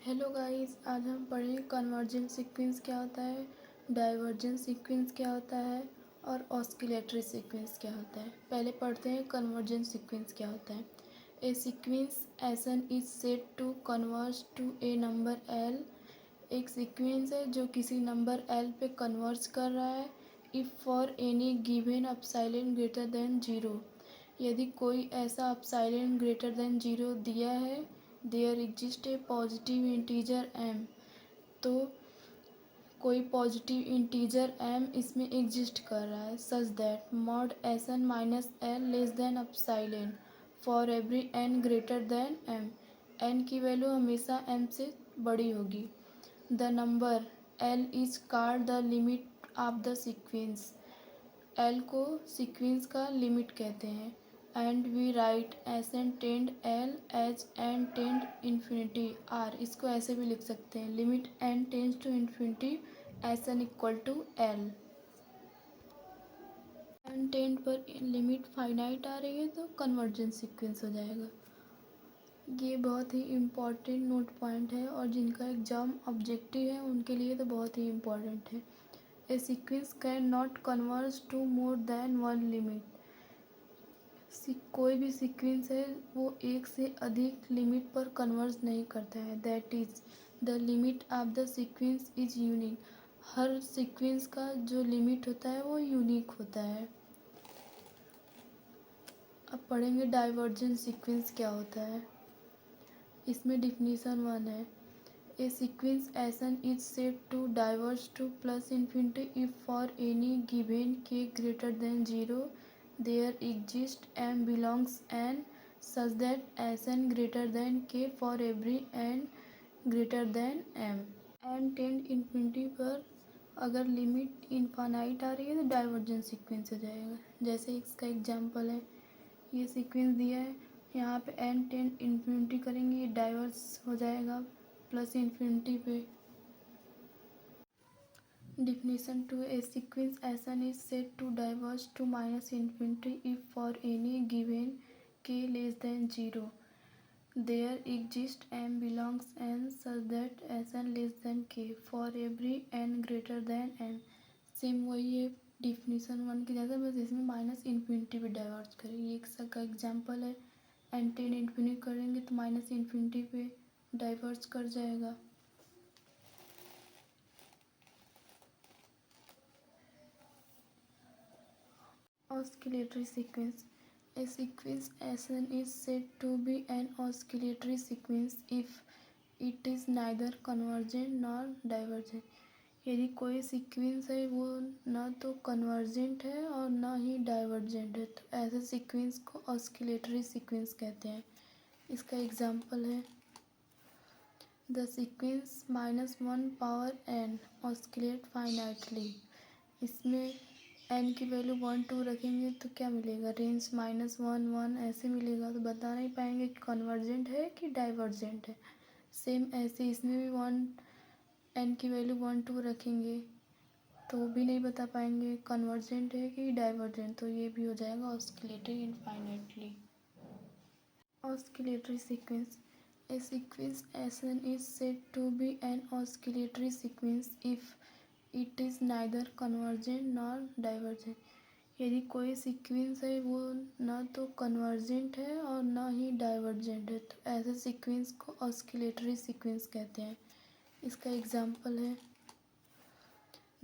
Hello guys, आज हम पढ़ेंगे कन्वर्जेंट सीक्वेंस क्या होता है, डाइवर्जेंट सीक्वेंस क्या होता है और ऑस्किलेटरी सीक्वेंस क्या होता है। पहले पढ़ते हैं कन्वर्जेंट सीक्वेंस क्या होता है। A sequence s n is said to converge to a number l. एक सीक्वेंस है जो किसी नंबर एल पे कन्वर्ज कर रहा है if for any given epsilon greater than zero. यदि कोई ऐसा अपसाइलेंट ग्रेटर देन जीरो दिया है, there exist a positive integer M. तो कोई पॉजिटिव इंटीजर एम इसमें एग्जिस्ट कर रहा है such that mod S N minus L less than epsilon for every N greater than M. N की value हमेशा एम से बड़ी होगी। The number L is called the limit of the sequence. L को sequence का limit कहते हैं। And we write S N tend L H N tend infinity R. इसको ऐसे भी लिख सकते हैं, limit N tends to infinity S N equal to L. N tend पर लिमिट फाइनाइट आ रही है तो कन्वर्जेंट सीक्वेंस हो जाएगा। ये बहुत ही इम्पॉर्टेंट नोट पॉइंट है और जिनका एग्ज़ाम ऑब्जेक्टिव है उनके लिए तो बहुत ही इम्पॉर्टेंट है। A sequence can not converge to more than one limit. कोई भी सीक्वेंस है वो एक से अधिक लिमिट पर कन्वर्ज नहीं करता है। That is the limit of the sequence is unique. Her sequence का जो लिमिट होता है वो यूनिक होता है। अब पढ़ेंगे डाइवर्जेंट सीक्वेंस क्या होता है। इसमें डिफिनीशन 1 है। A sequence s n is said to diverge to plus infinity if for any given k greater than zero there exists m belongs n such that Sn greater than k for every n greater than m। n tend infinity पर अगर limit infinite आ रही है तो divergent sequence हो जाएगा। जैसे इसका example है, ये सीक्वेंस दिया है, यहाँ पे n टेंड इन्फिनिटी करेंगे ये डाइवर्स हो जाएगा प्लस इन्फिनिटी पे। Definition 2. A sequence Sn is said to diverge to minus infinity if for any given k less than 0 there exists m belongs n such that Sn less than k for every n greater than n। Same वही है definition 1 की जैसा, बस इसमें minus infinity पे diverge करेंगे। एक का एग्जांपल है, एन टेन इन्फिनिटी करेंगे तो माइनस इन्फिनिटी पे डाइवर्ज कर जाएगा। Oscillatory sequence. A sequence Sn is said to be an oscillatory sequence if it is neither convergent nor divergent। यदि कोई सीक्वेंस है वो ना तो कन्वर्जेंट है और ना ही डाइवर्जेंट है तो ऐसे सीक्वेंस को ऑस्किलेटरी सीक्वेंस कहते हैं। इसका एग्जांपल है, the sequence -1 power n oscillate finitely. इसमें n की वैल्यू 1 2 रखेंगे तो क्या मिलेगा, रेंज -1 1 ऐसे मिलेगा, तो बता नहीं पाएंगे कि कन्वर्जेंट है कि डाइवर्जेंट है। सेम ऐसे इसमें भी n की वैल्यू 1 2 रखेंगे तो भी नहीं बता पाएंगे कन्वर्जेंट है कि डाइवर्जेंट, तो ये भी हो जाएगा oscillatory infinitely. Oscillatory sequence. A sequence Sn is said to be an oscillatory sequence if it is neither convergent nor divergent. यदि कोई सीक्वेंस है वो ना तो कन्वर्जेंट है और ना ही डाइवर्जेंट है तो ऐसे सीक्वेंस को ऑस्किलेटरी सीक्वेंस कहते हैं। इसका एग्जांपल है,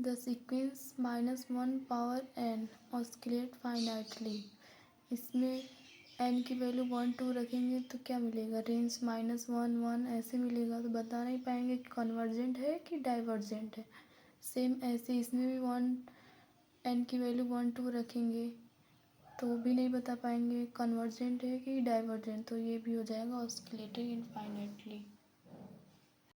the sequence -1 power n oscillate finitely. इसमें n की वैल्यू 1 2 रखेंगे तो क्या मिलेगा, रेंज -1 1 ऐसे मिलेगा, तो बता नहीं पाएंगे कि कन्वर्जेंट है कि डाइवर्जेंट है। सेम ऐसे इसमें भी n की वैल्यू 1 2 रखेंगे तो भी नहीं बता पाएंगे कन्वर्जेंट है कि डाइवर्जेंट, तो ये भी हो जाएगा ऑस्किलेटरी इनफाइनाइटली।